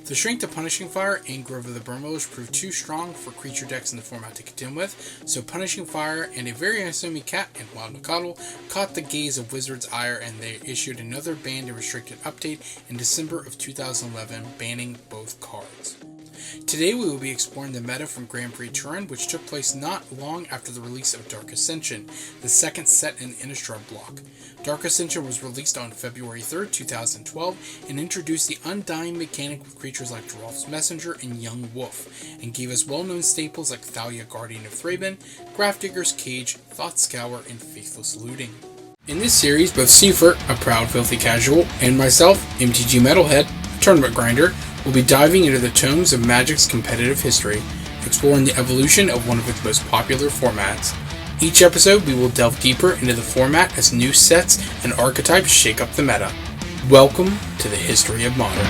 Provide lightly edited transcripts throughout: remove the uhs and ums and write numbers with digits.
The strength of Punishing Fire and Grove of the Burnwillers proved too strong for creature decks in the format to contend with, so Punishing Fire and a very unassuming cat in Wild Nacatl caught the gaze of Wizards' ire, and they issued another banned and restricted update in December of 2011, banning both cards. Today we will be exploring the meta from Grand Prix Turin, which took place not long after the release of Dark Ascension, the second set in the Innistrad block. Dark Ascension was released on February 3rd, 2012, and introduced the Undying mechanic with creatures like Geralf's Messenger and Young Wolf, and gave us well-known staples like Thalia, Guardian of Thraben, Grafdigger's Cage, Thought Scour, and Faithless Looting. In this series, both Sefer, a proud filthy casual, and myself, MTG Metalhead, a tournament grinder, we'll be diving into the tomes of Magic's competitive history, exploring the evolution of one of its most popular formats. Each episode, we will delve deeper into the format as new sets and archetypes shake up the meta. Welcome to the history of Modern.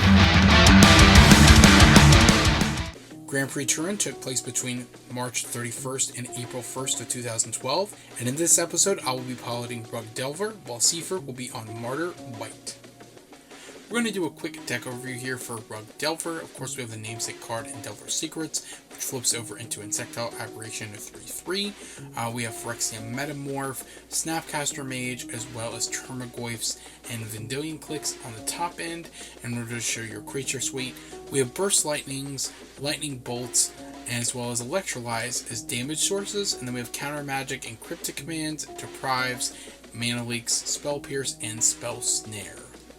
Grand Prix Turin took place between March 31st and April 1st of 2012, and in this episode, I will be piloting Rug Delver, while Sefer will be on Martyr White. We're going to do a quick deck overview here for Rug Delver. Of course, we have the namesake card in Delver's Secrets, which flips over into Insectile Aberration of 3/3. We have Phyrexian Metamorph, Snapcaster Mage, as well as Termagoyfs and Vendilion Clicks on the top end. In order to show your creature suite, we have Burst Lightnings, Lightning Bolts, as well as Electrolyze as damage sources, and then we have Counter Magic and Cryptic Commands, Deprives, Mana Leaks, Spell Pierce, and Spell Snare.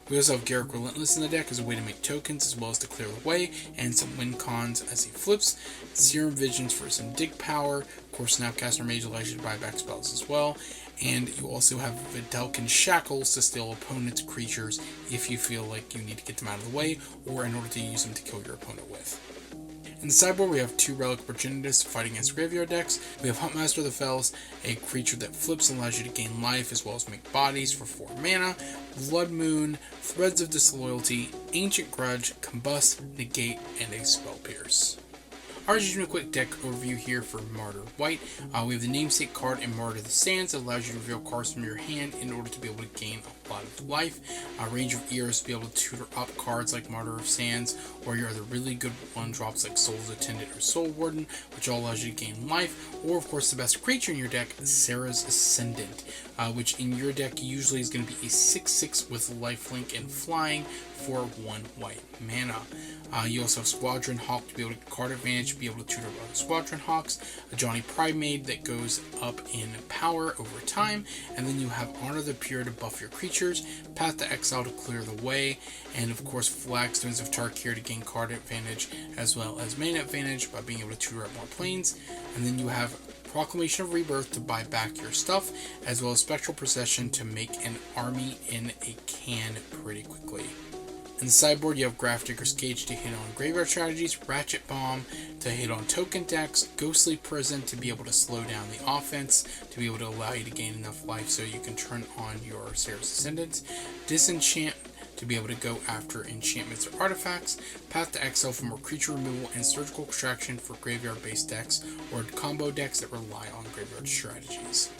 We also have Garruk Relentless in the deck as a way to make tokens as well as to clear the way, and some win cons as he flips. Serum Visions for some dig power. Of course, Snapcaster Mage allows you to buy back spells as well. And you also have Vidalcan Shackles to steal opponent's creatures if you feel like you need to get them out of the way, or in order to use them to kill your opponent with. In the sideboard, we have two Relic Progenitus fighting against graveyard decks. We have Huntmaster of the Fells, a creature that flips and allows you to gain life as well as make bodies for 4 mana. Blood Moon, Threads of Disloyalty, Ancient Grudge, Combust, Negate, and a Spell Pierce. Alright, just doing a quick deck overview here for Martyr White. We have the namesake card in Martyr the Sands that allows you to reveal cards from your hand in order to be able to gain a lot of life. Range of Ears to be able to tutor up cards like Martyr of Sands, or your other really good one-drops like Soul's Attendant or Soul Warden, which all allows you to gain life. Or, of course, the best creature in your deck, Serra's Ascendant, which in your deck usually is going to be a 6/6 with lifelink and flying for 1 white mana. You also have Squadron Hawk to be able to get card advantage, be able to tutor other Squadron Hawks, a Johnny Primate that goes up in power over time, and then you have Honor the Pure to buff your creatures, Path to Exile to clear the way, and of course Flagstones of Tarkir to gain card advantage as well as mana advantage by being able to tutor up more planes, and then you have Proclamation of Rebirth to buy back your stuff, as well as Spectral Procession to make an army in a can pretty quickly. In the sideboard, you have Grafdigger's Cage to hit on graveyard strategies, Ratchet Bomb to hit on token decks, Ghostly Prison to be able to slow down the offense, to be able to allow you to gain enough life so you can turn on your Serra's Ascendant, Disenchant to be able to go after enchantments or artifacts, Path to Exile for more creature removal, and Surgical Extraction for graveyard-based decks or combo decks that rely on graveyard strategies.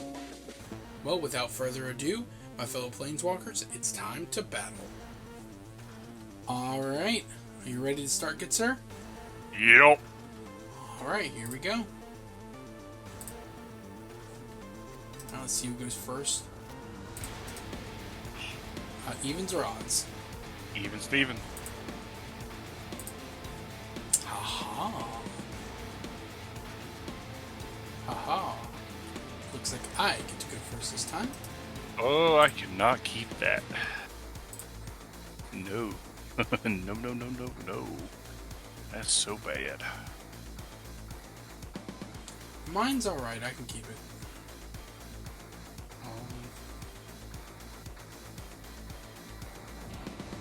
Well, without further ado, my fellow Planeswalkers, it's time to battle. Alright, are you ready to start, good sir? Yep. Alright, here we go. Now let's see who goes first. Evens or odds? Even Steven. Haha. Haha. Looks like I get to go first this time. Oh, I cannot keep that. No. No. That's so bad. Mine's alright, I can keep it.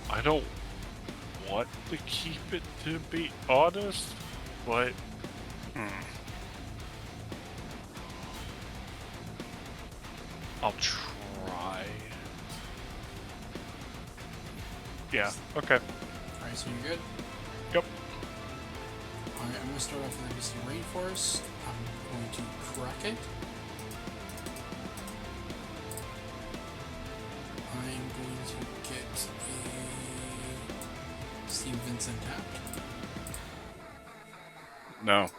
I don't want to keep it, to be honest, but I'll try. Yeah, okay. Alright, so you're good? Yep. Alright, I'm going to start off with ABC Rainforest. I'm going to crack it. I'm going to get a Steve Vincent tapped. No.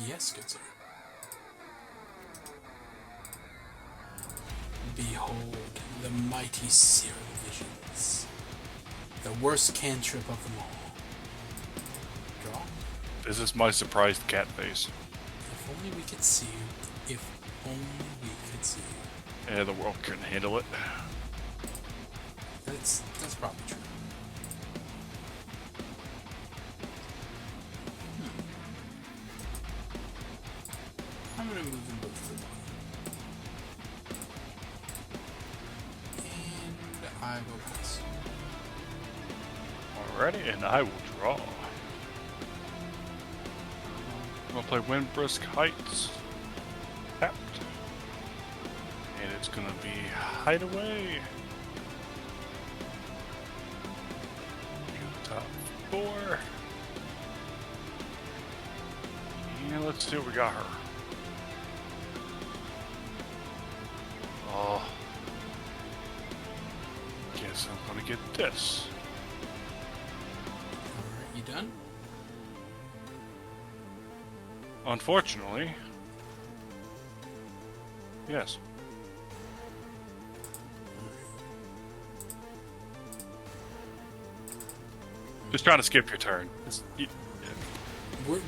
Yes, good sir. Behold the mighty Serum Visions. The worst cantrip of them all. Draw. This is my surprised cat face. If only we could see you. If only we could see you. Yeah, the world couldn't handle it. That's probably true. I'm gonna move them both to the bottom. And I will pass. Alrighty, and I will draw. I'm gonna play Windbrisk Heights. Tapped. And it's gonna be Hideaway. Top 4. And let's see what we got her. Oh. Guess I'm gonna get this. Alright, you done? Unfortunately. Yes. Just trying to skip your turn.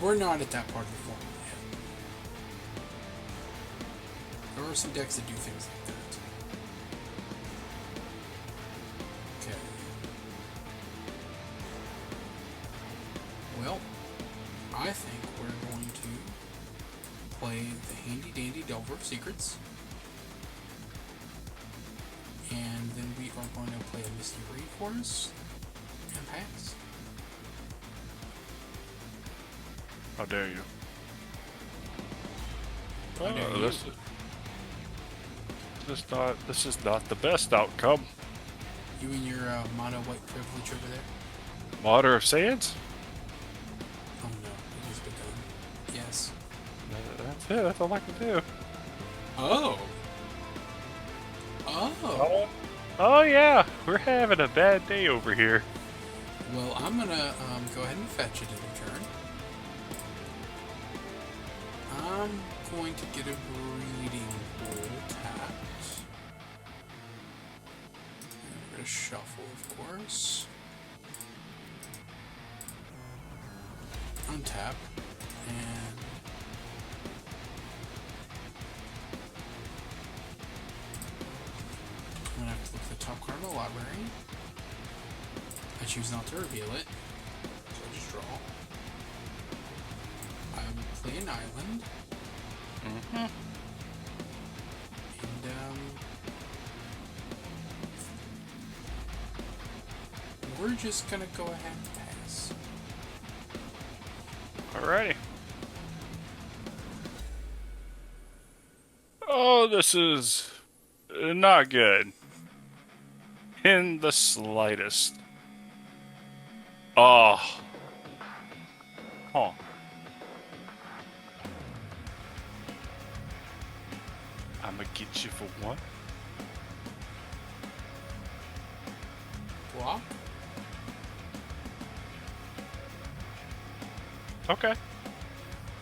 We're not at that part of the format yet. There are some decks that do things like that. Okay. Well, I think we're going to play the Handy Dandy Delver of Secrets. And then we are going to play a Misty Rainforest and pass. How dare you? How dare you? This is not the best outcome. You and your mono white privilege over there? Water of Sands? Oh no, it has been done. Yes. That's it, that's all I can do. Oh. Oh. Oh yeah, we're having a bad day over here. Well, I'm gonna go ahead and fetch it in return. I'm going to get a breeding pool tapped. And we're gonna shuffle, of course. Untap. And I'm gonna have to look at the top card of the library. I choose not to reveal it, so I just draw. I will play an island. And, we're just gonna go ahead and pass. Alrighty. Oh, this is not good. In the slightest. Oh. Huh. I'ma get you for one. Block. Okay.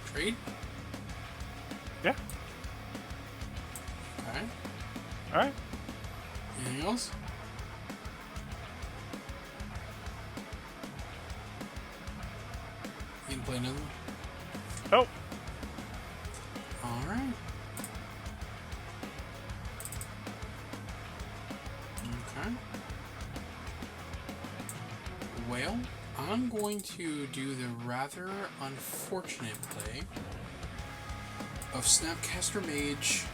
Trade. Yeah. Okay. Alright. Anything else? You can play another one? Oh. Alright. Okay. Well, I'm going to do the rather unfortunate play of Snapcaster Mage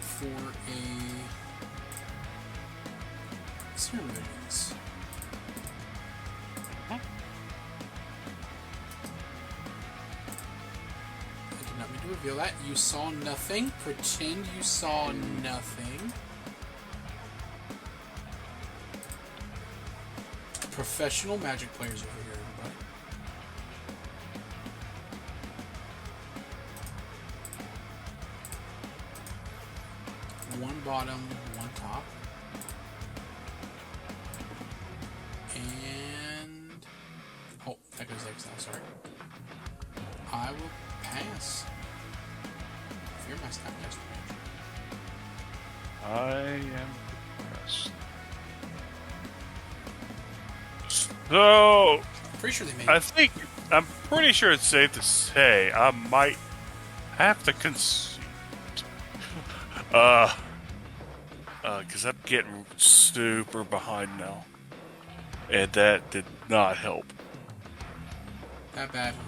for a Ceremonies. I did not mean to reveal that. You saw nothing. Pretend you saw nothing. Professional Magic players over here, everybody. One bottom, one top. And... oh, that goes exile, sorry. will pass. Fear my Snapcaster Manager. I am depressed. So, I'm pretty sure they made I'm pretty sure it's safe to say I might have to concede. Because I'm getting super behind now. And that did not help. that bad, huh?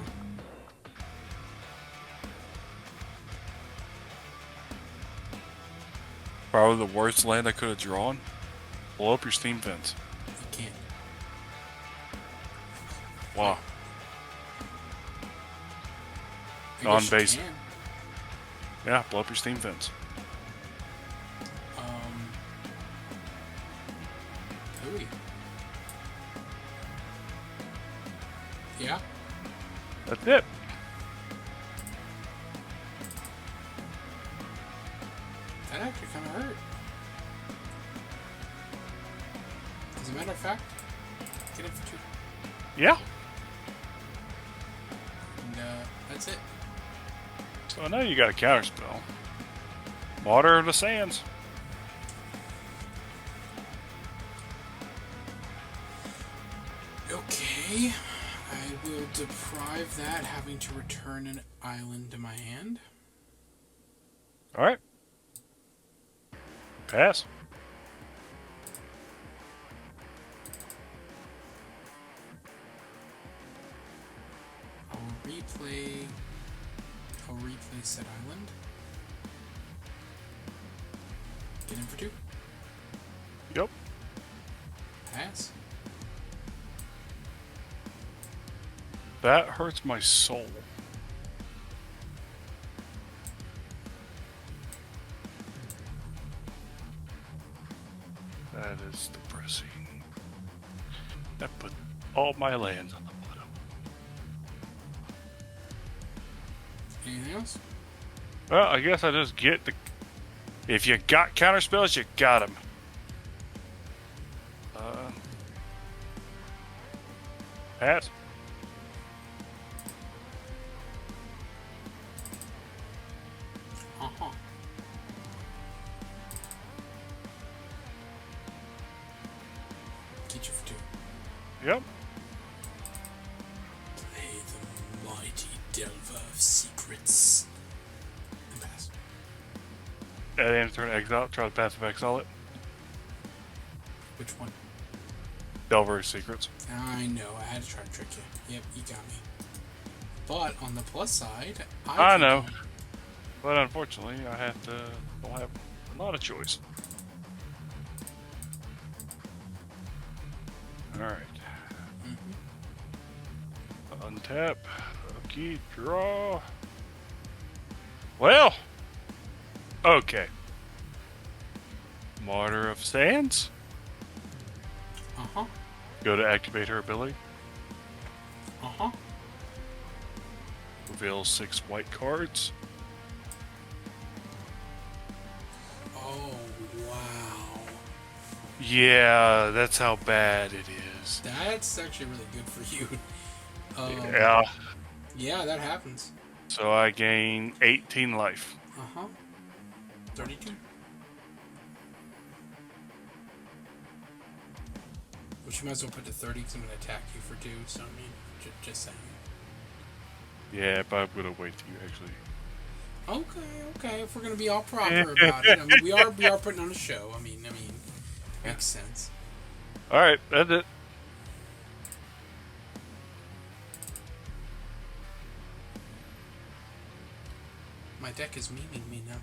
Probably the worst land I could have drawn. Blow up your steam fence. You can't. Wow. I guess you Non-base. can. Yeah, blow up your steam fence. Hooey. Yeah. That's it. That actually kind of hurt. As a matter of fact, get it for 2. Yeah. And that's it. So I know you got a counterspell. Water of the Sands. Okay. I will deprive that, having to return an island to my hand. Alright. Pass. I'll replay said island. Get in for 2. Yep. Pass. That hurts my soul. That is depressing. That put all my lands on the bottom. Anything else? Well, I guess I just get the... If you got counterspells, you got them. Pass. Uh-huh. Get you for 2. Yep. Play the mighty Delver of Secrets. And pass. At the end of turn, exile. Try to passive exile it. Which one? Delver's Secrets. I know, I had to try to trick you. Yep, you got me. But on the plus side, I know. But unfortunately, I don't have a lot of choice. Alright. Untap. Okay, draw. Well. Okay. Martyr of Sands. Uh-huh. Go to activate her ability. Uh-huh. Reveal 6 white cards. Oh, wow. Yeah, that's how bad it is. That's actually really good for you. Yeah. Yeah, that happens. So I gain 18 life. Uh-huh. 32. Which you might as well put to 30 because I'm going to attack you for 2, so I mean, just saying. Yeah, but I'm gonna wait till you actually. Okay. If we're going to be all proper about it. I mean, we are putting on a show. I mean, makes sense. Alright, that's it. My deck is memeing me now.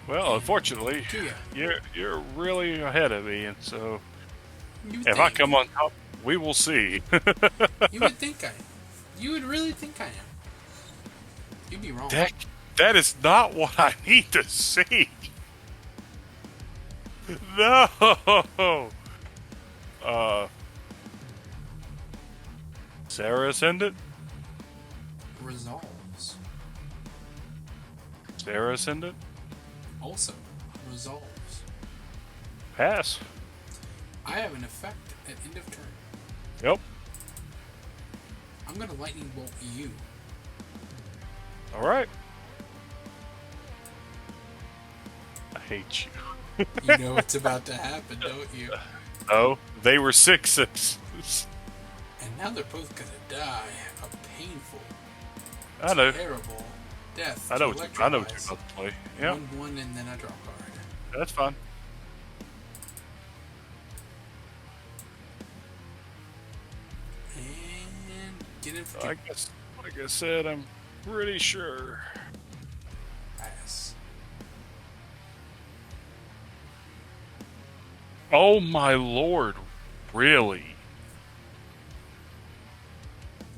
Well, unfortunately, Do ya? you're really ahead of me, and so You would if I think. come on top, we will see. You would think I am. You would really think I am. You'd be wrong. That is not what I need to see. No. Sarah Ascendant? Resolves. Sarah Ascendant? Also, resolves. Pass. I have an effect at end of turn. Yep. I'm gonna lightning bolt you. All right. I hate you. You know what's about to happen, don't you? Oh, they were 6/6. And now they're both gonna die a painful, I know. terrible death. I know. To What you're about to play. Yeah, 1/1 and then a draw card. that's fine. And get in for I guess, like I said, I'm pretty sure. pass. Oh my lord, really?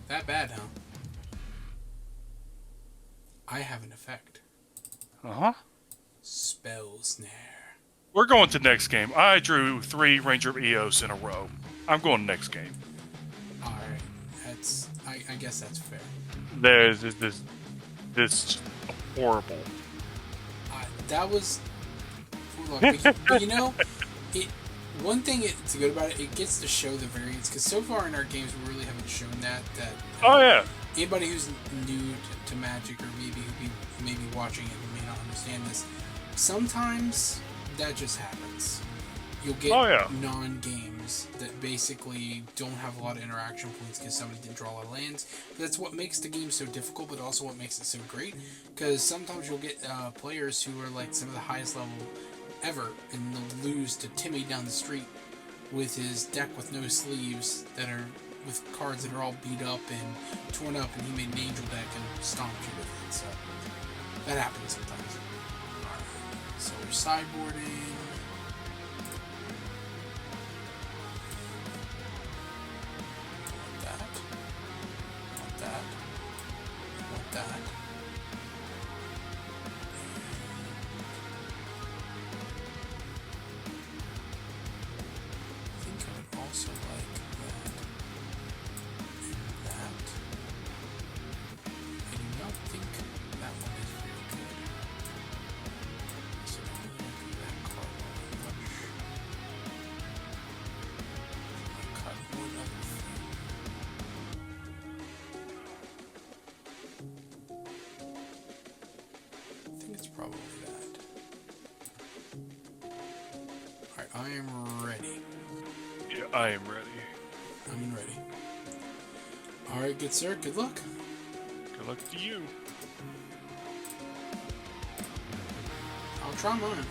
That bad, huh? I have an effect. Uh-huh. Spell Snare. We're going to next game. I drew 3 Ranger of Eos in a row. I'm going next game. Alright, that's... I guess that's fair. There's this horrible. That was... but you know, one thing it's good about it, it gets to show the variance, because so far in our games we really haven't shown that. Oh yeah. Anybody who's new to Magic, or maybe who may be watching it and may not understand this, sometimes that just happens. You'll get non-games that basically don't have a lot of interaction points because somebody didn't draw a lot of lands. But that's what makes the game so difficult, but also what makes it so great. Because sometimes you'll get players who are like some of the highest level ever, and they'll lose to Timmy down the street with his deck with no sleeves that are with cards that are all beat up and torn up, and he made an angel deck and stomped you with it. So that happens sometimes. Alright, so we're sideboarding. Probably that. Alright, I am ready. Yeah, I am ready. I'm ready. Alright, good sir, good luck. Good luck to you. I'll try mine.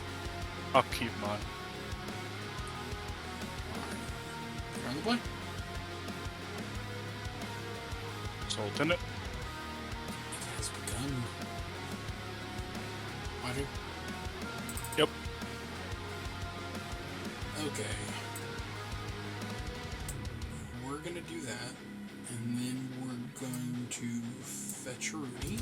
I'll keep mine. Alright. You're on the play. Salt in it. It has begun. Roger. Yep. Okay. We're gonna do that, and then we're going to fetch Rudy.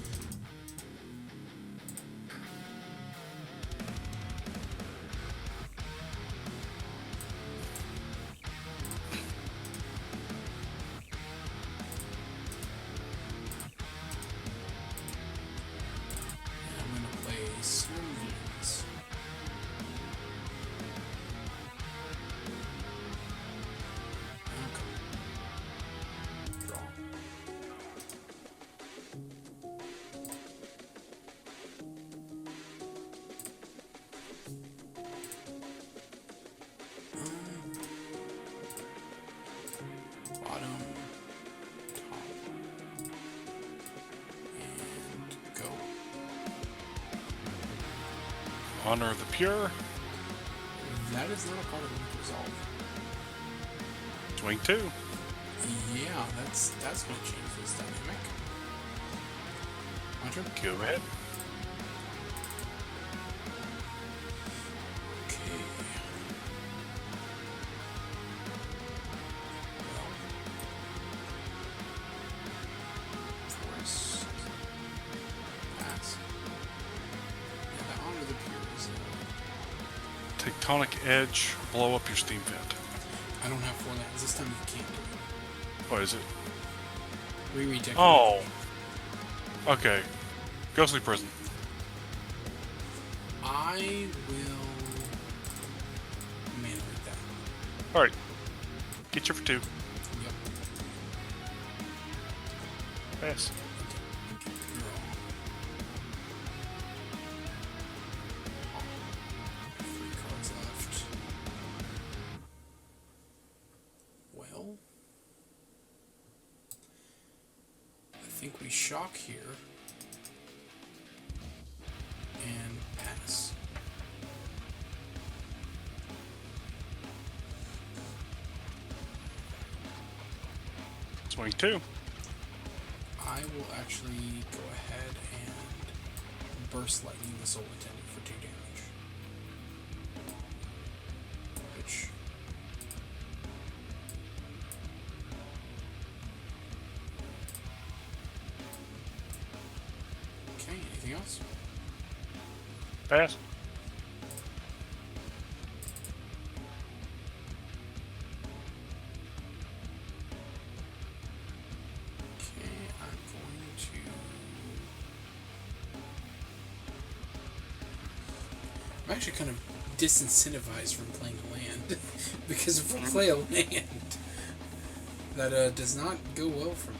Honor of the Pure. That is not a part of the resolve. Swing 2. Yeah, that's going to change this dynamic. My turn? Go ahead. Okay. Well. Forest. Pass. Yeah, the Honor of the Pure is... Tectonic Edge. Blow up your steam vent. I don't have 4 lands. This time you can't do it. What is it? Reread deck. Oh. Okay. Ghostly Prison. I will manage that. Alright. Get you for 2. Yep. Pass. Three cards left. Well, I think we shock here and pass. Swing 2. I will actually go ahead and burst lightning the Soul Attendant for 2 damage. Which okay, anything else? Pass. I'm actually kind of disincentivized from playing a land because if I play a land, that does not go well for me.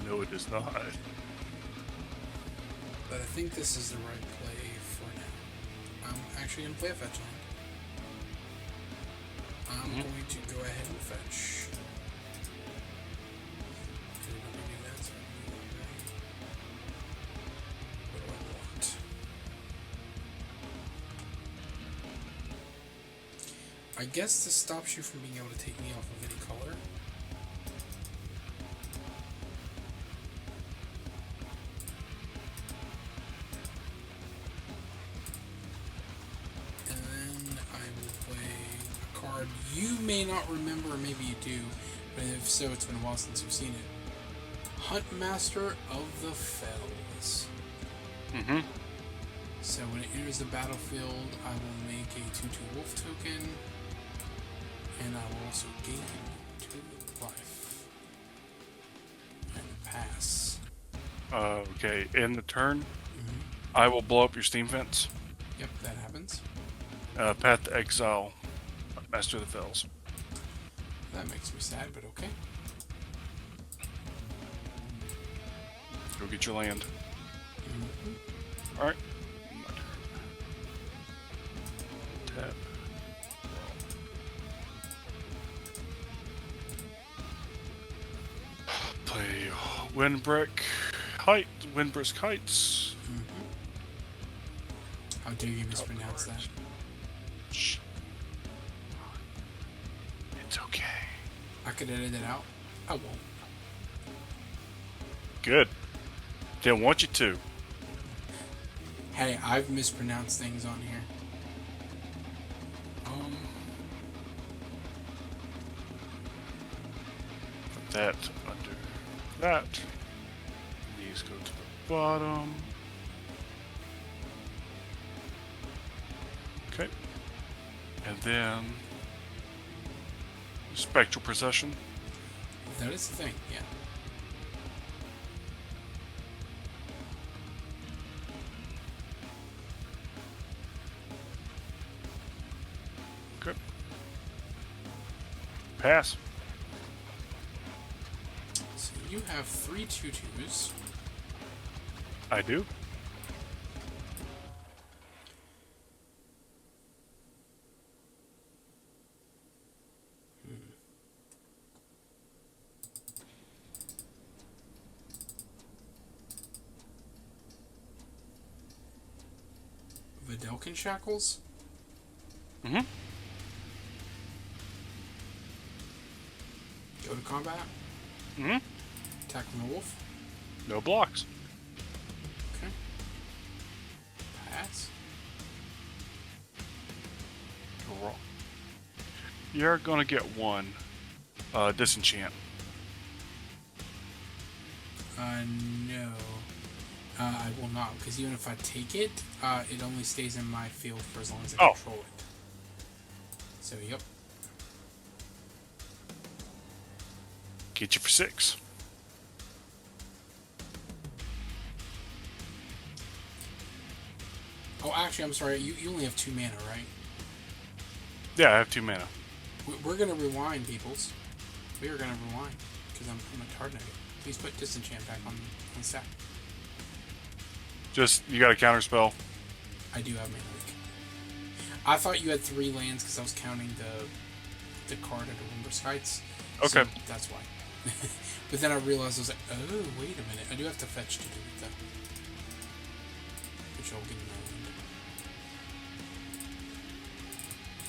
No, it does not. But I think this is the right play for now. I'm actually going to play a fetch land. I'm going to go ahead and fetch. Didn't know we do that, so I can do that, right? What do I want? I guess this stops you from being able to take me off of any color. And then I will play a card you may not remember, or maybe you do, but if so, it's been a while since you've seen it. Huntmaster of the Fells. Mm-hmm. So when it enters the battlefield, I will make a 2/2 wolf token. And I will also gain 2 life. And pass. Okay, in the turn, I will blow up your steam fence. Yep, that happens. Path to exile, Master of the Fells. That makes me sad, but okay. Go get your land. Alright. Tap. Play Windbrick Heights. How dare you mispronounce that? Shh. It's okay. I could edit it out. I won't. Good. Didn't want you to. Hey, I've mispronounced things on here. Put that under that. These go to the bottom. Okay. And then Spectral Procession. That is the thing, yeah. Okay. Pass. So you have 3 2/2s. I do. Videlkin Shackles. Mm-hmm. Go to combat. Mm-hmm. Attack from the wolf. No blocks. Okay. Pass. Draw. You're gonna get one. Disenchant. No. I will not, because even if I take it, it only stays in my field for as long as I control it. So, yep. Get you for 6. Oh, actually, I'm sorry. You only have 2 mana, right? Yeah, I have 2 mana. We're going to rewind, peoples. We are going to rewind, because I'm a retarded. Please put disenchant back on stack. Just, you got a counter spell. I do have Mana Leak. I thought you had 3 lands because I was counting the card under Wimber's Heights. Okay. So that's why. But then I realized I was like, oh, wait a minute. I do have to fetch to do it, though. Which I'll give you my land.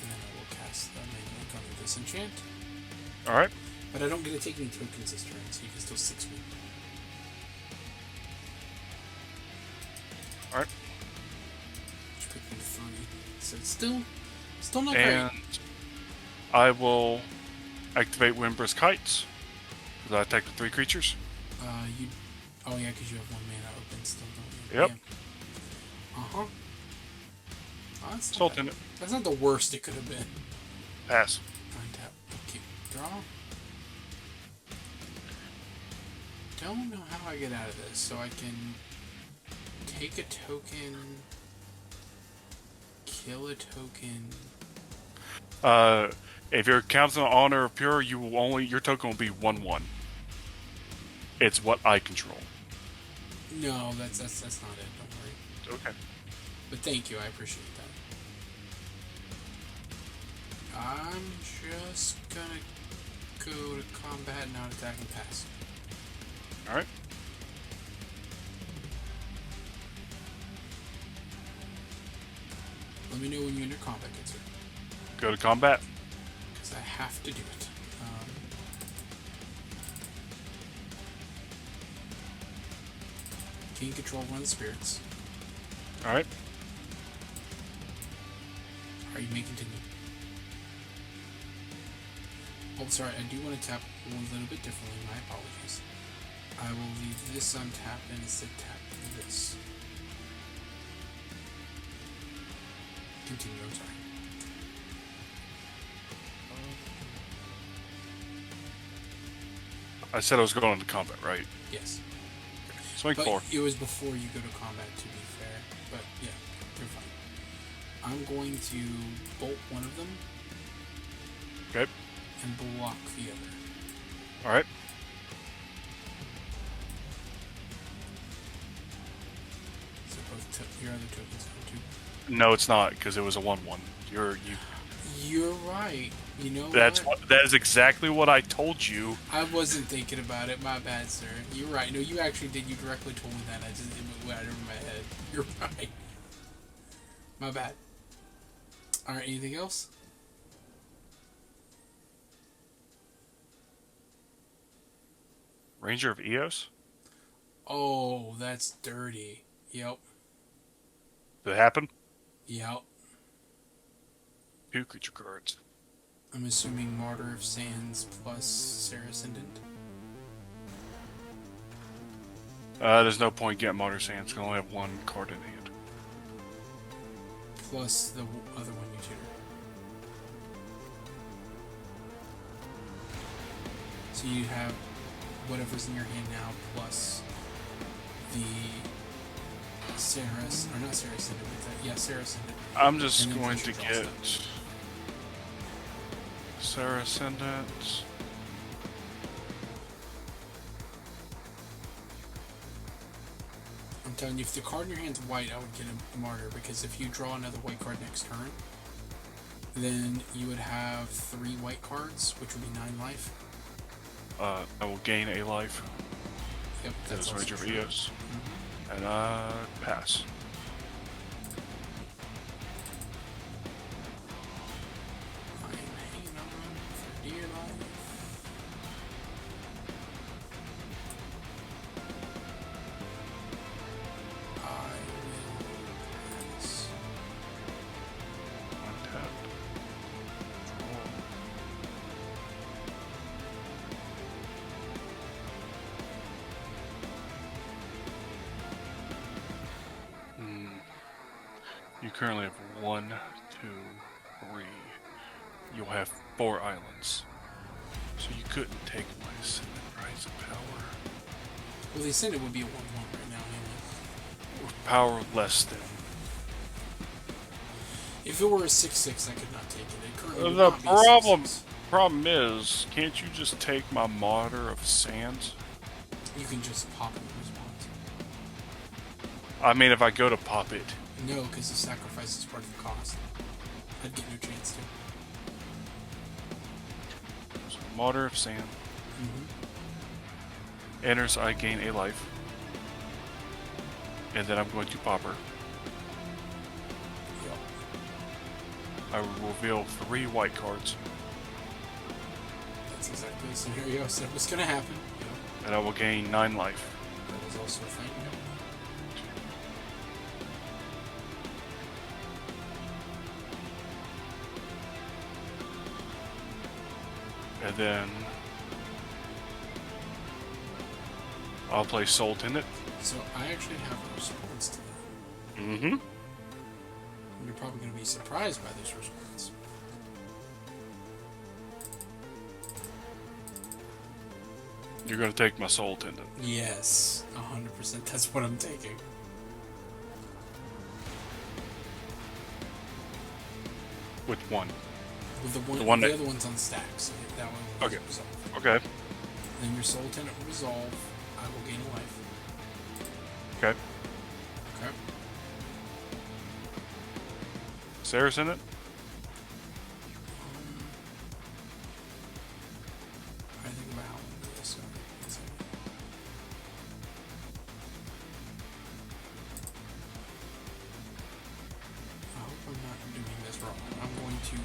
And then I will cast the Mana Leak on the disenchant. Alright. But I don't get to take any tokens this turn, so you can still 6 me. Alright. Which picked me 3. So it's still not And great. I will activate Wimber's Kites. Because I attack the 3 creatures. Oh yeah, because you have 1 mana open still, don't you? Yep. Yeah. Uh-huh. Oh, Sultan. That's not the worst it could have been. Pass. Untap. Okay. Draw. Don't know how I get out of this, so I can take a token, kill a token. If your counts on Honor of Pure, your token will be 1/1. It's what I control. No, that's not it. Don't worry. Okay. But thank you, I appreciate that. I'm just gonna go to combat, not attack, and pass. Alright. Let me know when you enter combat, good sir. Go to combat. Because I have to do it. Can control one of the spirits. Alright. Are you may continue? Oh, sorry, I do want to tap a little bit differently. My apologies. I will leave this untapped and instead tap this. Continue, I'm sorry. I said I was going into combat, right? Yes. Swing But 4. it was before you go to combat, to be fair. But yeah, you're fine. I'm going to bolt one of them. Okay. And block the other. Alright. So both your other tokens go too. No, it's not, because it was a 1/1. You're right. You know That is exactly what I told you. I wasn't thinking about it. My bad, sir. You're right. No, you actually did. You directly told me that. It went right over my head. You're right. My bad. Alright, anything else? Ranger of Eos? Oh, that's dirty. Yep. Did it happen? Yep. 2 creature cards. I'm assuming Martyr of Sands plus Sarah Ascendant. There's no point getting Martyr Sands. You can only have 1 card in hand. Plus the other one you tutor. So you have whatever's in your hand now plus the Sarah, or not Sarah Ascendant, but yeah, Sarah Ascendant. I'm just going to get Sarah Ascendant. I'm telling you, if the card in your hand's white, I would get a Martyr, because if you draw another white card next turn, then you would have 3 white cards, which would be 9 life. I will gain a life. Yep, that's Ranger of true. Eos. Mm-hmm. And pass. I am hanging on for dear life. I will pass. Untap. You currently have 1, 2, 3. You'll have 4 islands. So you couldn't take my Ascendant Rise of Power. Well, the Ascendant would be a 1-1 right now, anyway. With power less than. If it were a 6-6, I could not take it. It currently would The not be a 6-6. problem is, can't you just take my Martyr of Sands? You can just pop it in response. I mean, if I go to pop it. No, because the sacrifice is part of the cost. I'd get no chance to. So Martyr of Sand. Enters, I gain a life. And then I'm going to pop her. Yep. I will reveal 3 white cards. That's exactly the scenario I said was going to happen. Yep. And I will gain 9 life. That was also a thing. Yep. And then I'll play Soul Tenant. So I actually have a response to that. Mm-hmm. You're probably going to be surprised by this response. You're going to take my Soul Tenant. Yes, 100%. That's what I'm taking. With 1. With the other one's on stack, so that one will resolve. Okay. Then your Soul Tenant will resolve. I will gain a life. Okay. Okay. Sarah's in it? I think about how long this is. So I hope I'm not doing this wrong. I'm going to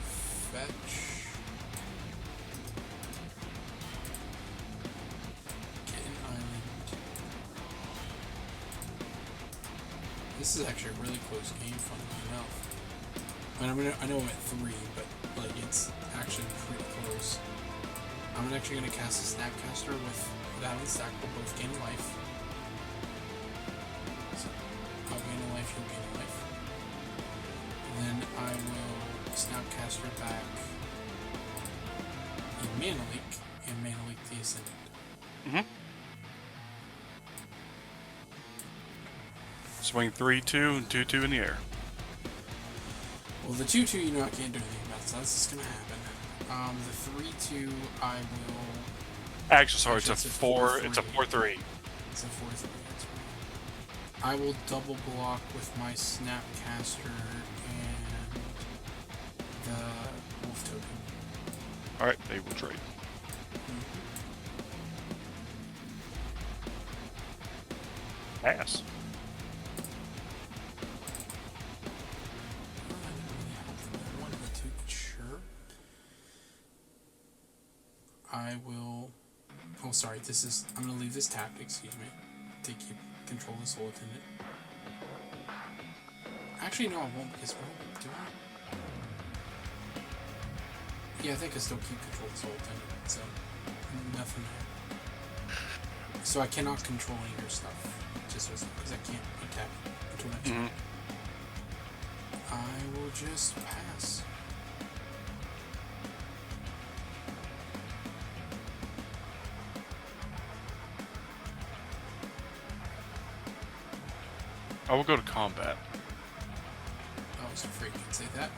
fetch. Get an island. This is actually a really close game, funnily enough. I know I'm at 3, but like it's actually pretty close. I'm actually going to cast a Snapcaster with that on stack. We'll both gain a life. So I'll gain a life, you'll gain a life. And then I will Snapcaster back in Mana Leak and Mana Leak the Ascendant. Mm-hmm. Swing 3-2 and 2-2 in the air. Well, the 2-2, you know I can't do anything about, so that's just going to happen. The 3-2, I will... Actually, sorry, it's a 4. It's a 4-3. It's a 4-3, that's right. I will double block with my Snapcaster and the Wolf Token. Alright, they will trade. Pass. One of the two, but sure. I will... Oh, sorry, this is... I'm going to leave this tapped, excuse me, to keep control of the Soul Attendant. Actually, no, I won't, because... Do I? Yeah, I think I still keep control of the Soul Attendant, so... Nothing there. So I cannot control any of your stuff, just because I can't attack until next turn. I will just pass. I will go to combat. I was afraid you'd say that.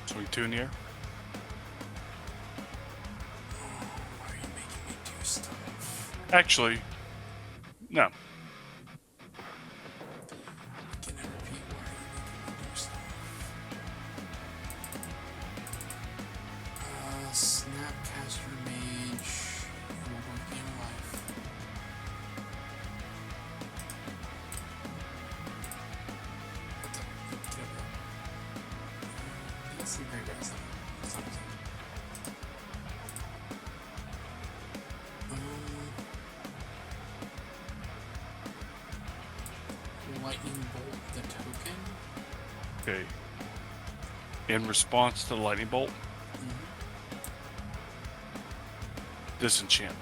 Swing 2 in the air. Why are you making me do stuff? Actually, no. Can I repeat why are you making me do stuff? Snapcaster Mage. Will both gain a life. What the? Get up there. That's the great guys. That's not Lightning Bolt the token. Okay. In response to the lightning bolt, disenchant.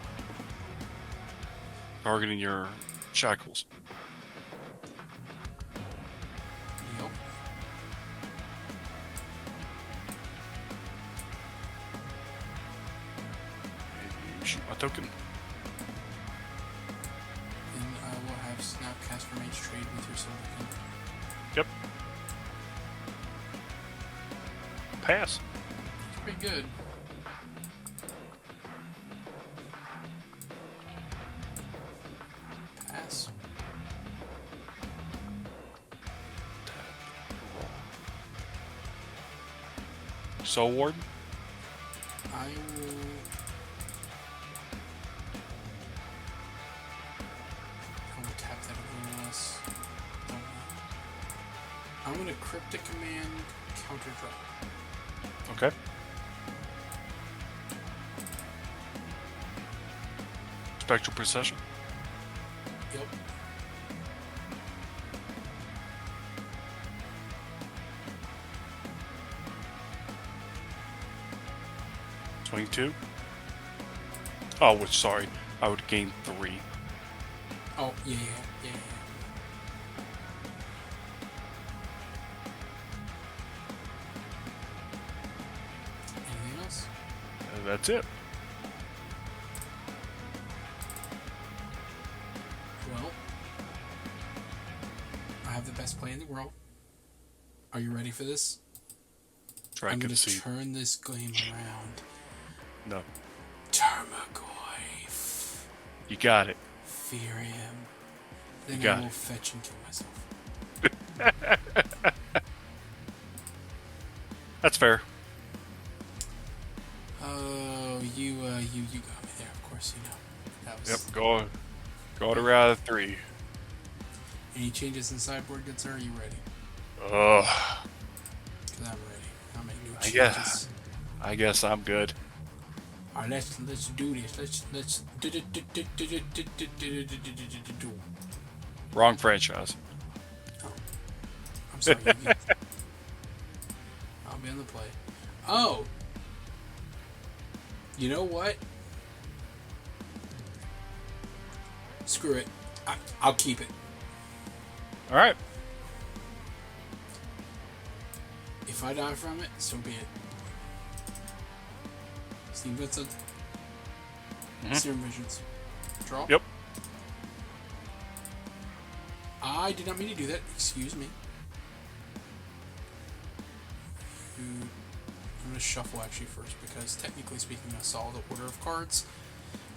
Targeting your shackles. Yep. And you shoot my token. Then I will have Snapcaster Mage trade with your Soul Token. Yep. Pass. It's pretty good. Soul Ward? I will. I will tap that a little less. I'm gonna Cryptic Command, counter draw. Okay. Spectral Procession? Yep. $22? Oh, which, sorry. I would gain 3. Oh, yeah. Anything else? That's it. Well, I have the best play in the world. Are you ready for this? Try I'm going to concede. turn this game around. No. Termagoyf. You got it. Fear him. Then You got I will it. fetch and kill myself. That's fair. Oh, you got me there. Of course, you know. That was... Yep, go to round 3. Any changes in sideboard, good sir? Are you ready? Ugh. Because I'm ready. I'll make new I changes. guess. I guess I'm good. All right, let's do this. Let's do. Wrong franchise. Oh, I'm sorry. I'll be on the play. Oh, you know what? Screw it. I'll keep it. All right. If I die from it, so be it. Steam Vincent. Serum Visions. Draw. Yep. I did not mean to do that. Excuse me. I'm going to shuffle actually first because technically speaking I saw the order of cards.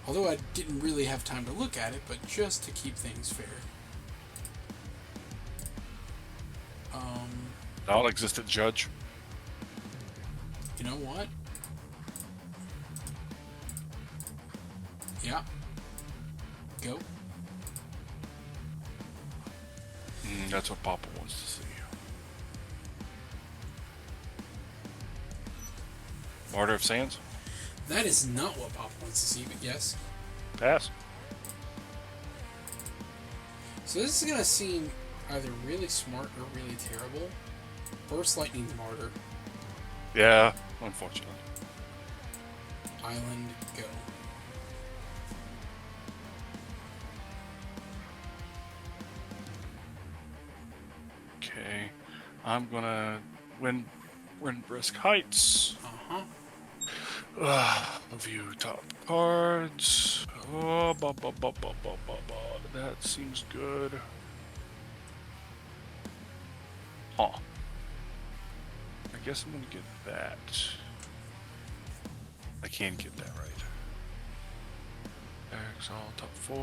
Although I didn't really have time to look at it, but just to keep things fair. Non-existent judge. You know what? Yeah. Go. That's what Papa wants to see. Martyr of Sands? That is not what Papa wants to see, but yes. Pass. So this is going to seem either really smart or really terrible. Burst Lightning Martyr. Yeah, unfortunately. Island, go. Okay. I'm gonna win Brisk Heights. View top cards. Oh, that seems good. Huh. I guess I'm gonna get that. I can get that right. Exile top 4.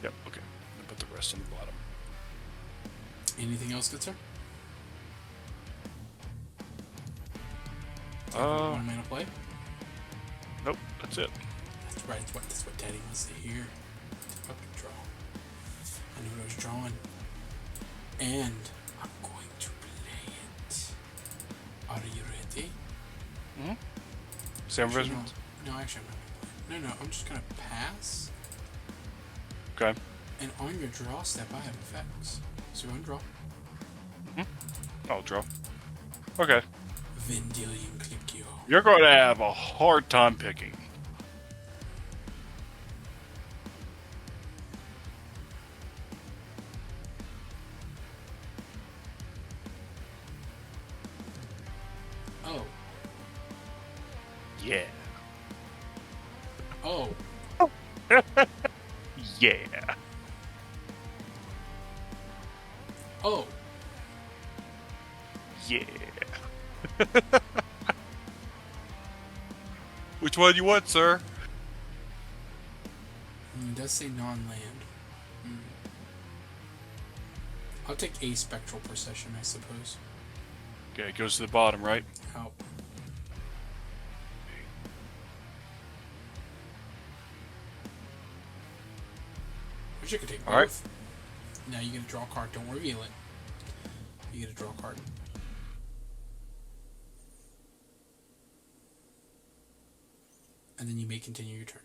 Yep, okay. And put the rest on the bottom. Anything else, good sir? One mana play? Nope, that's it. That's right, that's what Daddy wants to hear. Fucking draw. I knew what I was drawing. And I'm going to play it. Are you ready? Mm-hmm. Same Actually, version? No, actually I'm not going to play. No, I'm just going to pass. Okay. And on your draw step, I have effects. So go and draw. I'll draw. Okay. Vendilion Clickio. You're going to have a hard time picking. Oh. Yeah. Oh. Yeah. Oh. Yeah. Which one you want, sir? It does say non-land. I'll take a Spectral Procession, I suppose. Okay, it goes to the bottom, right? Oh. Wish I could take both. All right. Now you get to draw a card. Don't reveal it. You get to draw a card. And then you may continue your turn.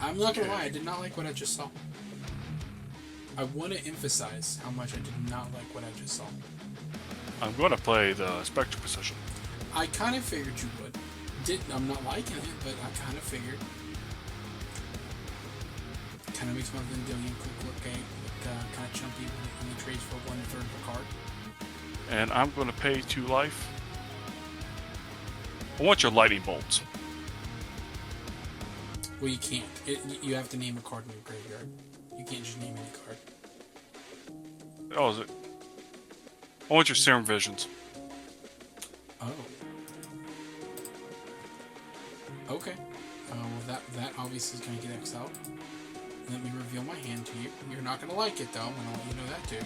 I'm not gonna lie, I did not like what I just saw. I want to emphasize how much I did not like what I just saw. I'm going to play the Spectre Position. I kind of figured you would. I'm not liking it, but I kind of figured. Kind of makes my Vendilion look kind of chumpy when he trades for 1/3 of a card. And I'm going to pay 2 life. I want your lightning bolts. Well, you can't. You have to name a card in your graveyard. You can't just name any card. Oh, is it? I want your Serum Visions. Oh. Okay. Well, that obviously is going to get exiled. Let me reveal my hand to you. You're not going to like it, though. I'm going to let you know that, too.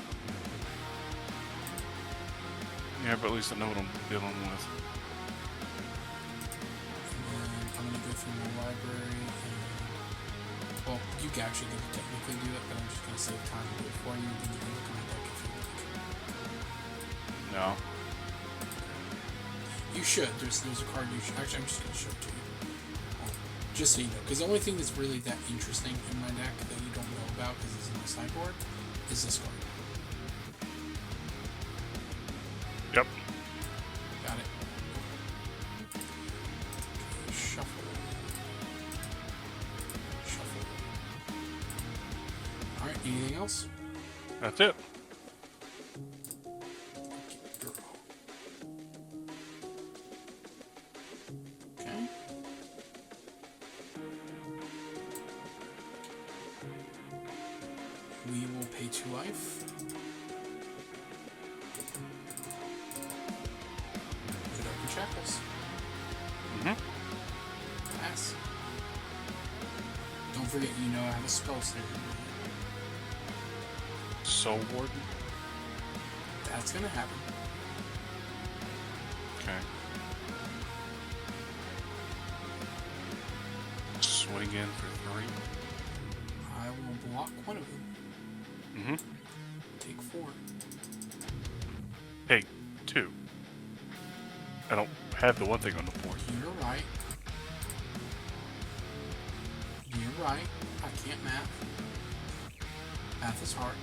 Yeah, but at least I know what I'm dealing with. And then I'm going to go through my library and... Well, you can actually get to technically do it, but I'm just going to save time to do it for you, and then you can look at my deck if you like. No. You should. There's a card you should... Actually, I'm just going to show it to you. Just so you know. Because the only thing that's really that interesting in my deck that you don't know about because it's in the sideboard is this card. Yep. Got it. Okay, shuffle. Shuffle. Alright, anything else? That's it. Okay. We will pay 2 life. Good open shackles. Pass. Don't forget, you know I have a spell snare. Soul Warden. That's gonna happen. Okay. Swing in for 3. I will block one of them. Take 4. Hey, 2. I don't have the one thing on the board. You're right. You're right. I can't math. Math is hard.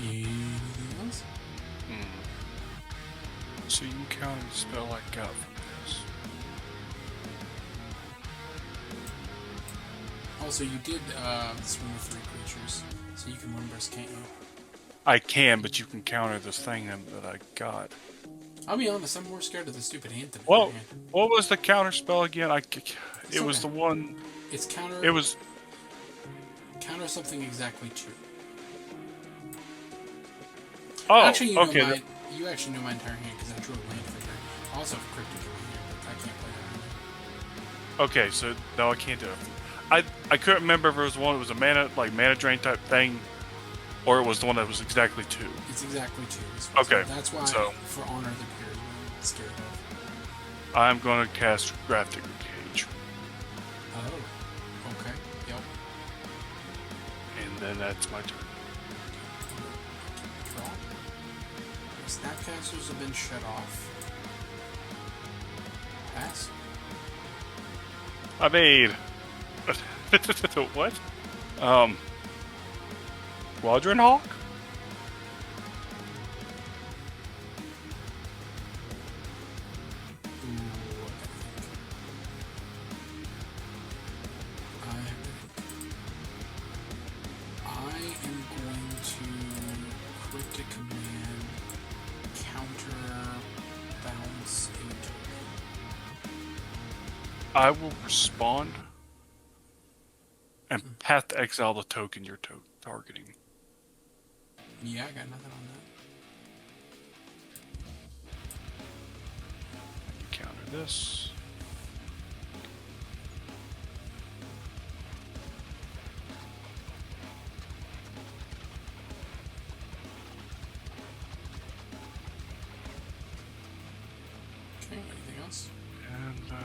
Anything else? So you can counter the spell I got from this. Also, you did swing with 3 creatures, so you can one-burst, can't you? I can, but you can counter this thing that I got. I'll be honest, I'm more scared of the stupid hand than Well, the hand. what was the counter spell again? It was the one... It's counter... It was... Counter something exactly 2. Oh, actually, okay. You actually know my entire hand because I drew a land for her. I also have Cryptic in my hand, but I can't play that hand. Okay, so no, I can't do it. I couldn't remember if it was one that was a mana drain type thing, or it was the one that was exactly 2. It's exactly 2. Okay, That's why, for Honor of the Period, I'm scared of. I'm going to cast Grafdigger Cage. Oh, okay. Yep. And then that's my turn. Draw. Snapcasters have been shut off. Pass. I made... what? Quadrant Hawk? I am going to Cryptic Command, counter, bounce a token. I will respond and path to exile the token you're targeting. Yeah, I got nothing on that. You counter this. And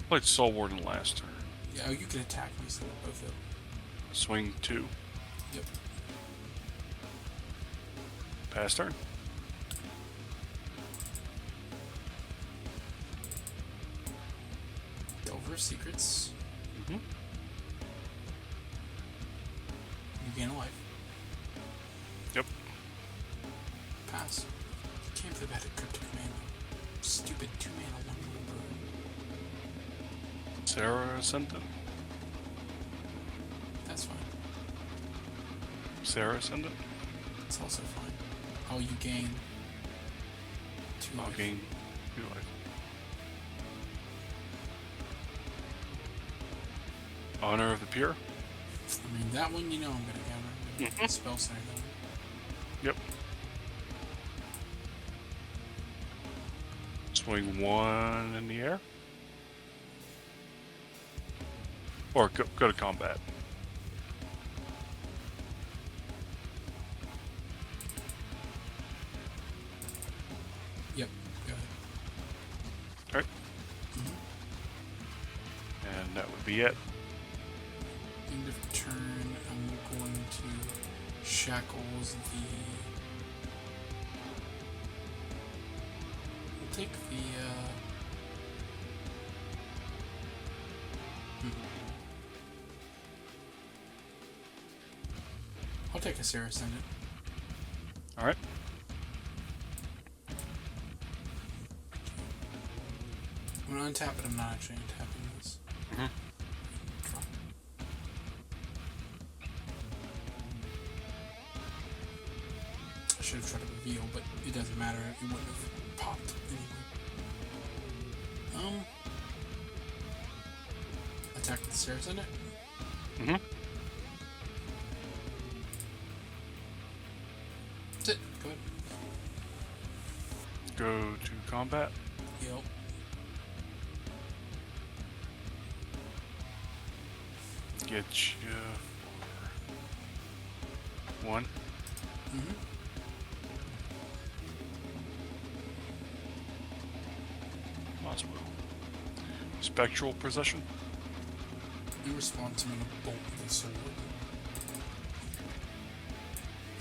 played Soul Warden last turn. Yeah, oh, you can attack me, so both of them. Swing 2. Yep. Pass turn. Delver Secrets. Mm-hmm. You gain a life. Yep. Pass. Can't believe I had a Cryptic Mana. Stupid 2 mana, 1 burn. Sarah Ascendant. That's fine. Sarah Ascendant. It's also fine. Oh, you gain 2 I'll life. gain 2 life. Honor of the Pure. I mean, that one, you know I'm gonna counter. I'm gonna spell center that one. Yep. Swing 1 in the air. Or go to combat. Yep, go ahead. Alright. And that would be it. End of turn, I'm going to shackles the... We'll take the, I'll take a Sarah Ascendant. Alright. I'm gonna untap it, I'm not actually untapping this. Mm-hmm. Draw. I should have tried to reveal, but it doesn't matter, it wouldn't have popped anyway. Attack with the Sarah Ascendant? Mm-hmm. That's it, go ahead. Go to combat. Yep. Get you for 1. Mm-hmm. Might as well. Spectral Possession. You respond to me with a bolt with a sword.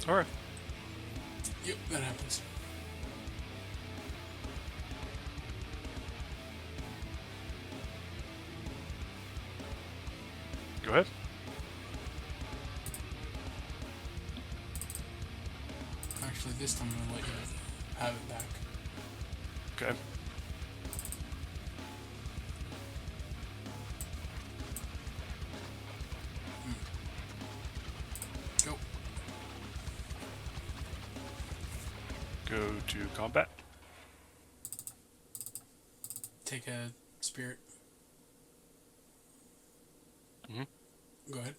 Alright. Yep, that happens. Go ahead. Actually, this time I'm gonna let you have it back. Okay. Go. Go to combat. Take a spirit. Mm-hmm. Go ahead.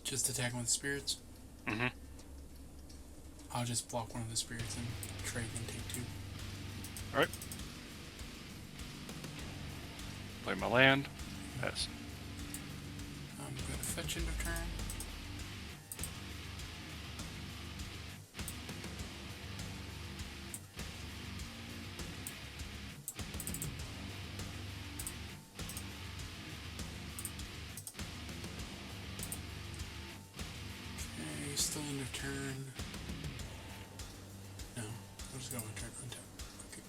Just attacking with spirits. Mm-hmm. I'll just block one of the spirits and trade and take 2. Alright. Play my land. Pass. I'm going to fetch end of turn. Okay, still end of turn. No, I'll just go on turn untap. Okay.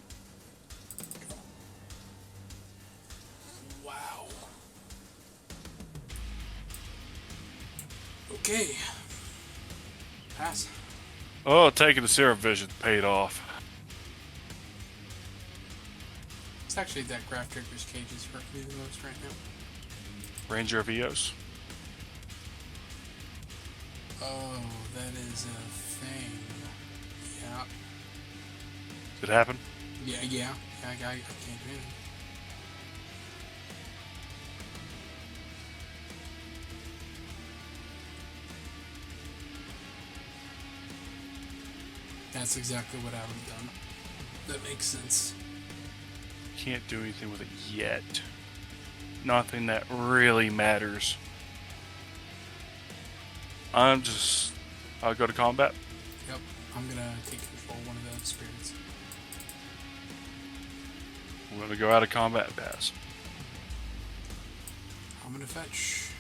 Go. Wow. Okay. Pass. Oh, taking the Serum Vision paid off. It's actually that Graph Trigger's Cage is hurting me the most right now. Ranger of Eos. Oh, that is a thing. Yeah. Did it happen? Yeah, I can't do anything. That's exactly what I would have done. That makes sense. Can't do anything with it yet. Nothing that really matters. I'll go to combat. Yep. I'm gonna take control of one of the spirits. I'm gonna go out of combat pass. I'm gonna fetch.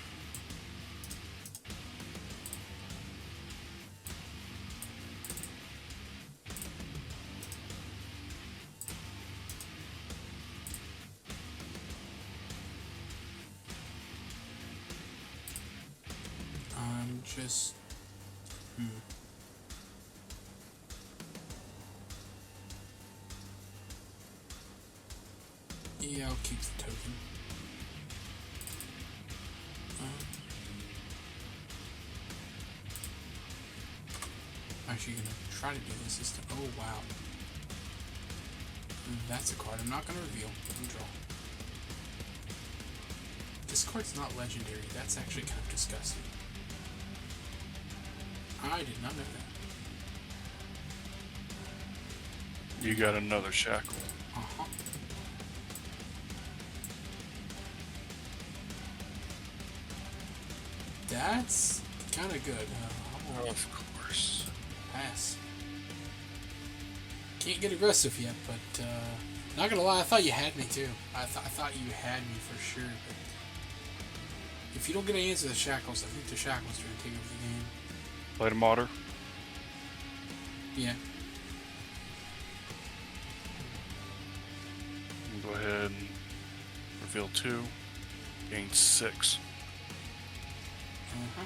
I'm just. Yeah, I'll keep the token. I'm actually gonna try to do this system. Oh wow. That's a card I'm not gonna reveal. And draw. This card's not legendary. That's actually kind of disgusting. I did not know that. You got another shackle. Uh-huh. That's kind of good. Of course. Pass. Can't get aggressive yet, but not gonna lie, I thought you had me too. I thought you had me for sure. But if you don't get an answer to the shackles, I think the shackles are gonna take over the game. Play the Martyr. Yeah. Go ahead and reveal 2. Gain 6. Uh-huh.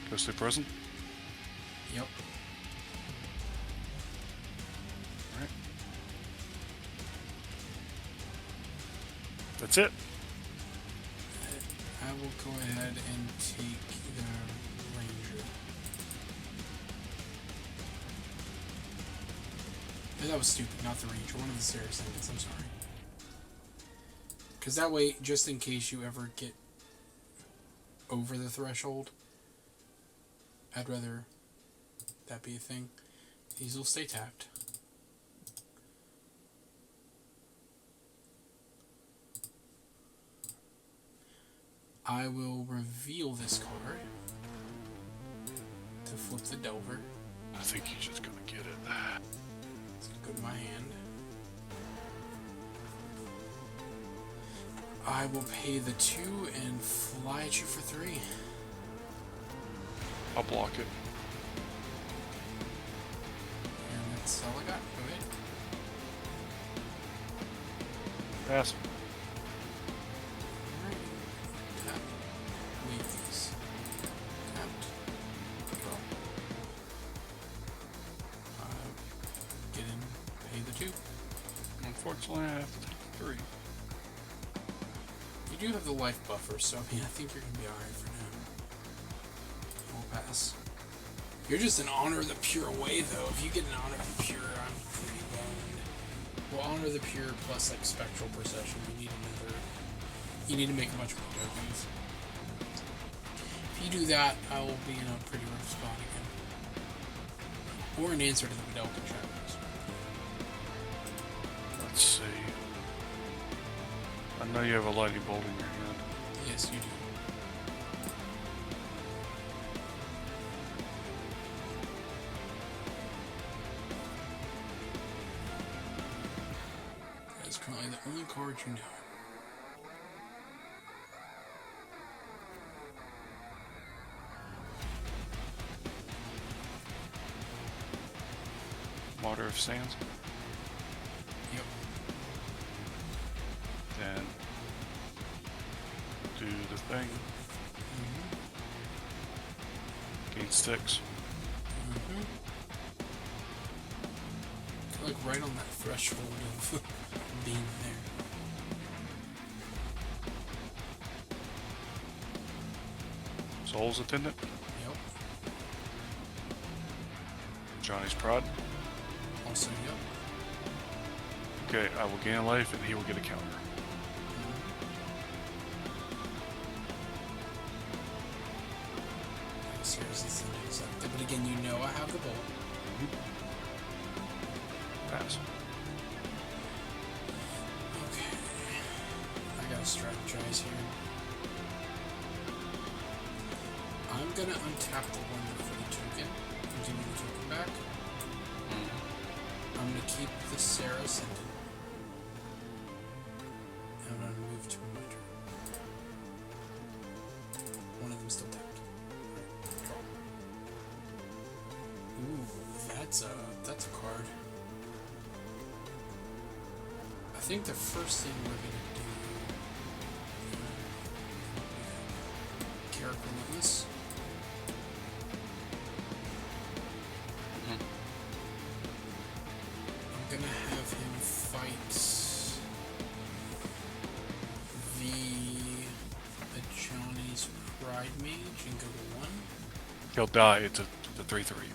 Ghostly Prison. Yep. Alright. That's it. I will go ahead and take the Ranger. Oh, that was stupid, not the Ranger. One of the Saracens, I'm sorry. Because that way, just in case you ever get over the threshold, I'd rather that be a thing. These will stay tapped. I will reveal this card to flip the Delver. I think he's just gonna get it. It's gonna go to my hand. I will pay the 2 and fly at you for 3. I'll block it. And that's all I got. Go ahead. Pass. Alright. Tap. Leave these. Tapped. Draw. Get in. Pay the 2. Unfortunately, I have to take 3. You do have the life buffer, so I mean, I think you're gonna be alright for now. We'll pass. You're just an Honor of the Pure away, though. If you get an Honor of the Pure, I'm pretty boned. Well, Honor of the Pure plus like Spectral Procession, you need another. You need to make a bunch more tokens. If you do that, I will be in a pretty rough spot again. Or an answer to the Delta Shadows. Let's see. I know you have a lightning bolt in your hand. Yes, you do. That is currently the only card you know. Martyr of Sands. Yep. Then do the thing. Gain 6. Like right on that threshold of being there. Soul's Attendant. Yep. Johnny's Prod. Also, yep. Okay, I will gain a life and he will get a counter. Seriously, something accepted. But again, you know I have the bolt. Pass. Okay. I gotta strategize here. I'm gonna untap the wonder for the token and give me the token back. I'm gonna keep the Sarah Ascendant. I'm gonna move to a winter. One of them still tapped. Draw. Ooh, that's a card. I think the first thing we're gonna do. Character Relentless. I'm gonna have him fight the Johnny's Pride Mage and go to 1. He'll die. It's a 3/3.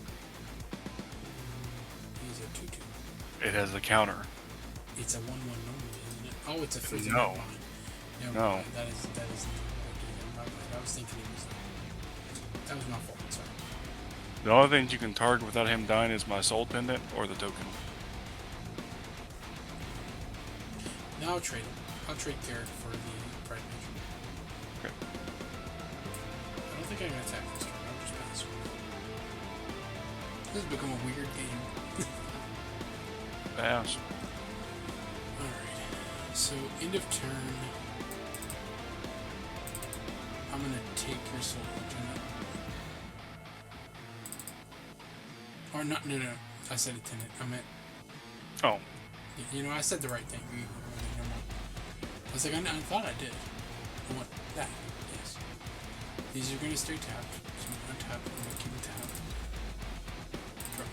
He's a 2/2. It has a counter. It's a 1/1 normally, isn't it? Oh, it's a 3/3. No. No. That is not what I did. I was thinking that was my fault. Sorry. The only thing you can target without him dying is my soul pendant or the token. No, I'll trade him. I'll trade Garrett for the Pride Mage. Okay. I don't think I'm gonna attack this turn. I'll just pass. This has become a weird game. Pass. Alright. So, end of turn. I'm gonna take your soul pendant. Or not, no. I said attendant. I meant. Oh. You know, I said the right thing. I was like, I thought I did. I want that. Yes. These are going to stay tapped. So I'm going to untap and I'm going to keep it tapped. Draw.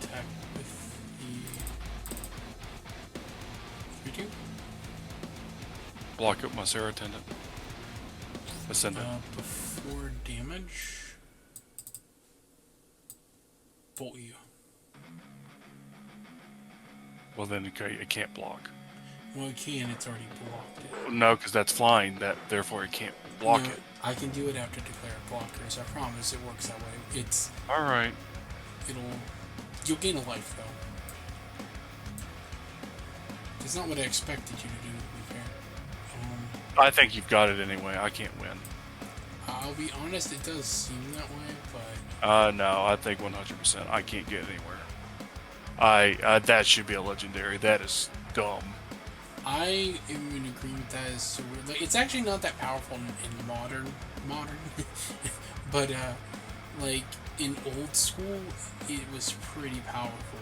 Attack with the 3/2. Block up my Sarah Attendant. Ascendant. Before damage, bolt you. Well, then it can't block. Well, it can. It's already blocked it. No, because that's flying. Therefore it can't block No, it. I can do it after declare blockers. I promise it works that way. All right. You'll gain a life though. It's not what I expected you to do. To be fair. I think you've got it anyway. I can't win. I'll be honest. It does seem that way, but No, I think 100%. I can't get anywhere. That should be a legendary. That is dumb. I am in agreement with that. Is so weird. Like, it's actually not that powerful in modern, but like in old school, it was pretty powerful.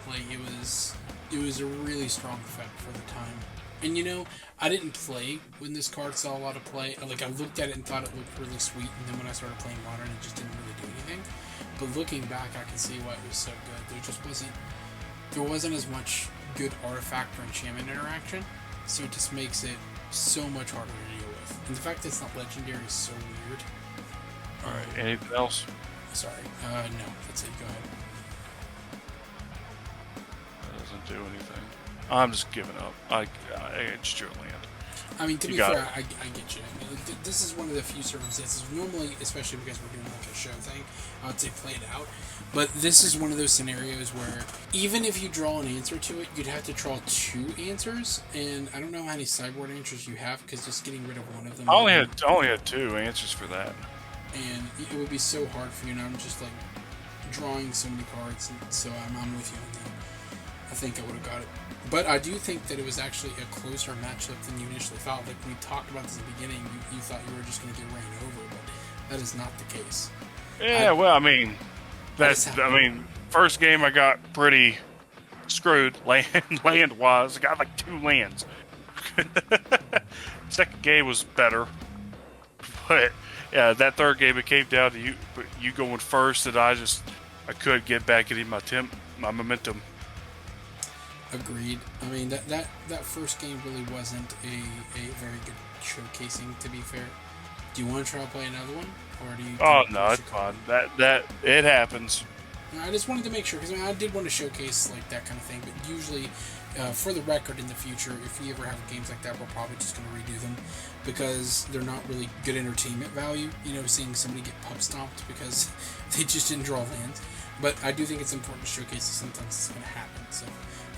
Like it was a really strong effect for the time. And you know, I didn't play when this card saw a lot of play. Like I looked at it and thought it looked really sweet, and then when I started playing modern, it just didn't really do anything. But looking back, I can see why it was so good. There wasn't as much good artifact or enchantment interaction, so it just makes it so much harder to deal with. And the fact that it's not legendary is so weird. All right. Anything else? Sorry. No, that's it. Go ahead. That doesn't do anything. I'm just giving up. It's your land. I mean, to be fair, I get you. I mean, this is one of the few circumstances. Normally, especially because we're doing like a show thing, I would say play it out. But this is one of those scenarios where even if you draw an answer to it, you'd have to draw 2 answers. And I don't know how many sideboard answers you have, because just getting rid of one of them. I only had 2 answers for that. And it would be so hard for you, and I'm just like drawing so many cards. And so I'm with you on that. I think I would have got it. But I do think that it was actually a closer matchup than you initially thought. Like, when we talked about this at the beginning, you thought you were just going to get ran over, but that is not the case. Yeah, first game I got pretty screwed land-wise. I got like 2 lands. Second game was better. But, yeah, that third game, it came down to you going first, and I couldn't get back any my momentum. Agreed. I mean, that first game really wasn't a very good showcasing, to be fair. Do you want to try to play another one? Or do you? Oh, no, it's fine. That it happens. I just wanted to make sure, because I did want to showcase like that kind of thing, but usually, for the record, in the future, if we ever have games like that, we're probably just going to redo them, because they're not really good entertainment value, seeing somebody get pub stomped because they just didn't draw lands. But I do think it's important to showcase that sometimes it's going to happen, so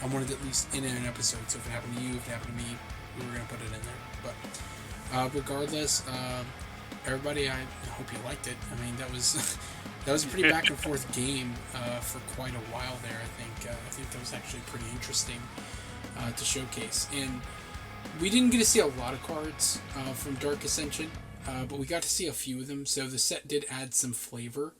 I wanted at least in an episode, so if it happened to you, if it happened to me, we were going to put it in there. But regardless, everybody, I hope you liked it. I mean, that was that was a pretty back and forth game for quite a while there. I think that was actually pretty interesting to showcase. And we didn't get to see a lot of cards from Dark Ascension, but we got to see a few of them. So the set did add some flavor.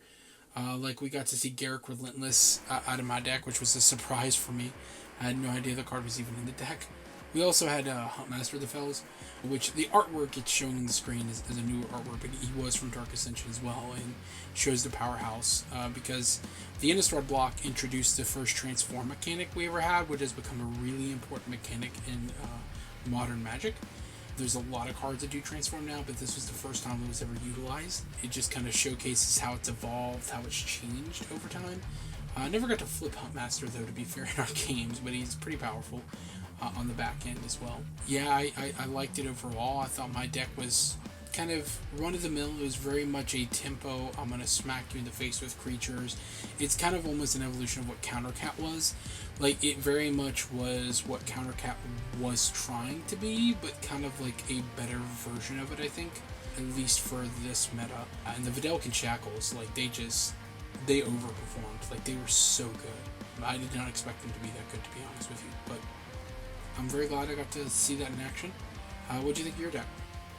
Like we got to see Garruk Relentless out of my deck, which was a surprise for me. I had no idea the card was even in the deck. We also had Huntmaster of the Fells, which the artwork it's showing on the screen is a new artwork, but he was from Dark Ascension as well, and shows the powerhouse, because the Innistrad block introduced the first transform mechanic we ever had, which has become a really important mechanic in modern Magic. There's a lot of cards that do transform now, but this was the first time it was ever utilized. It just kind of showcases how it's evolved, how it's changed over time. I never got to flip Huntmaster, though, to be fair, in our games, but he's pretty powerful on the back end as well. Yeah, I liked it overall. I thought my deck was kind of run-of-the-mill. It was very much a tempo, I'm going to smack you in the face with creatures. It's kind of almost an evolution of what Countercat was. Like, it very much was what Countercat was trying to be, but kind of like a better version of it, I think. At least for this meta. And the Vidalcan Shackles, like, they overperformed. Like, they were so good. I did not expect them to be that good, to be honest with you. But I'm very glad I got to see that in action. What do you think of your deck?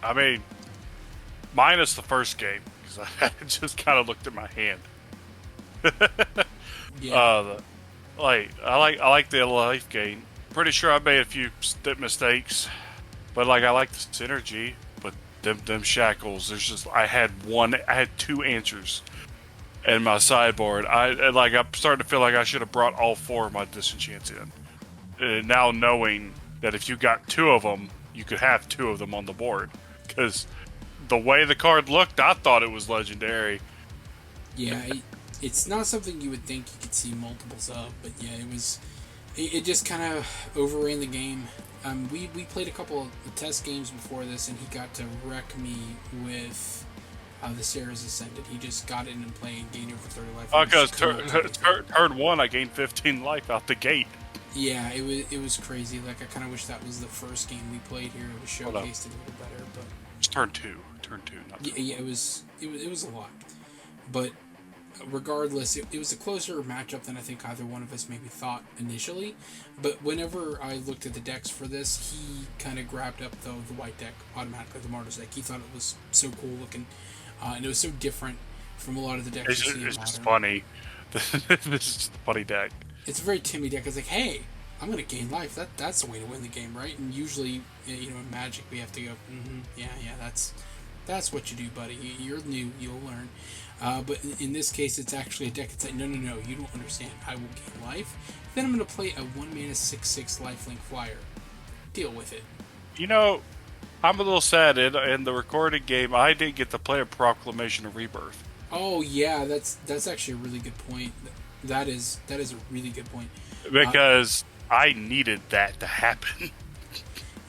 I mean, minus the first game, because I just kind of looked at my hand. Yeah. I like the life gain. Pretty sure I made a few mistakes, but I like the synergy. But them shackles, I had two answers in my sideboard. I'm starting to feel like I should have brought all four of my disenchants in. Now knowing that if you got two of them, you could have two of them on the board, because the way the card looked, I thought it was legendary. Yeah, it's not something you would think you could see multiples of, but yeah, it just kind of overran the game. We played a couple of test games before this, and he got to wreck me with the Sarah's Ascended. He just got in and played and gained over 30 life. Oh, because turn one, I gained 15 life out the gate. Yeah, it was crazy. Like, I kind of wish that was the first game we played here. It was showcased a little better, but it's turn two, not turn. Yeah, it was a lot. But regardless, it was a closer matchup than I think either one of us maybe thought initially. But whenever I looked at the decks for this, he kind of grabbed up the white deck automatically, the Martyrs deck. He thought it was so cool looking, and it was so different from a lot of the decks you see in It's just Modern. funny. This is just a funny deck. It's a very Timmy deck. It's like, hey, I'm going to gain life. That's the way to win the game, right? And usually, in Magic, we have to go, yeah, that's what you do, buddy. You're new, you'll learn. But in this case, it's actually a deck that's like, no, you don't understand. I will gain life. Then I'm going to play a 1-mana 6/6 lifelink flyer. Deal with it. I'm a little sad. In the recorded game, I didn't get to play a Proclamation of Rebirth. Oh, yeah, that's actually a really good point. That is a really good point. Because I needed that to happen.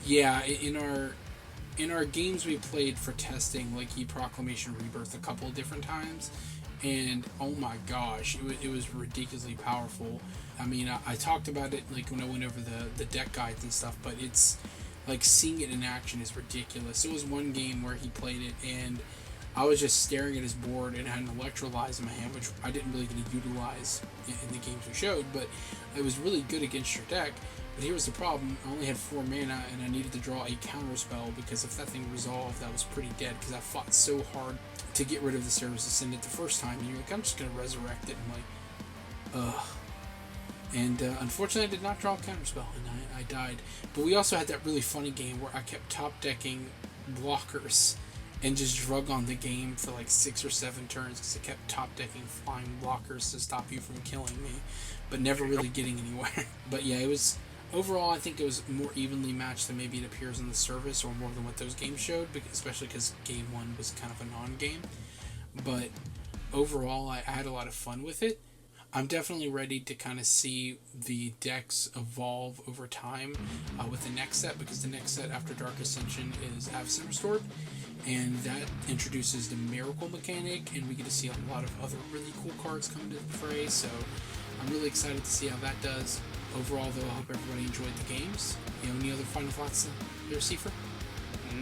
Yeah, in our games we played for testing, like, he Proclamation Rebirth a couple of different times, and oh my gosh, it was ridiculously powerful. I mean, I talked about it like when I went over the deck guides and stuff, but it's like seeing it in action is ridiculous. There was one game where he played it, and I was just staring at his board and had an Electrolyze in my hand, which I didn't really get to utilize in the games we showed, but it was really good against your deck. But here was the problem: I only had 4 mana, and I needed to draw a counter spell, because if that thing resolved, that was pretty dead, because I fought so hard to get rid of the Sarah's Ascendant the first time, and you're like, I'm just going to resurrect it, and like, ugh. And unfortunately, I did not draw a counter spell, and I died. But we also had that really funny game where I kept top-decking blockers and just drug on the game for like 6 or 7 turns, because I kept top-decking flying blockers to stop you from killing me, but never really getting anywhere. But yeah, it was... Overall, I think it was more evenly matched than maybe it appears in the service, or more than what those games showed, especially because Game 1 was kind of a non-game. But overall, I had a lot of fun with it. I'm definitely ready to kind of see the decks evolve over time with the next set, because the next set after Dark Ascension is Avacyn Restored, and that introduces the Miracle mechanic, and we get to see a lot of other really cool cards come to the fray. So I'm really excited to see how that does. Overall, though, I hope everybody enjoyed the games. Any other final thoughts there, Sefer?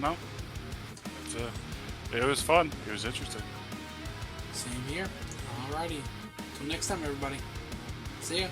No. It was fun. It was interesting. Same here. Alrighty. Till next time, everybody. See ya.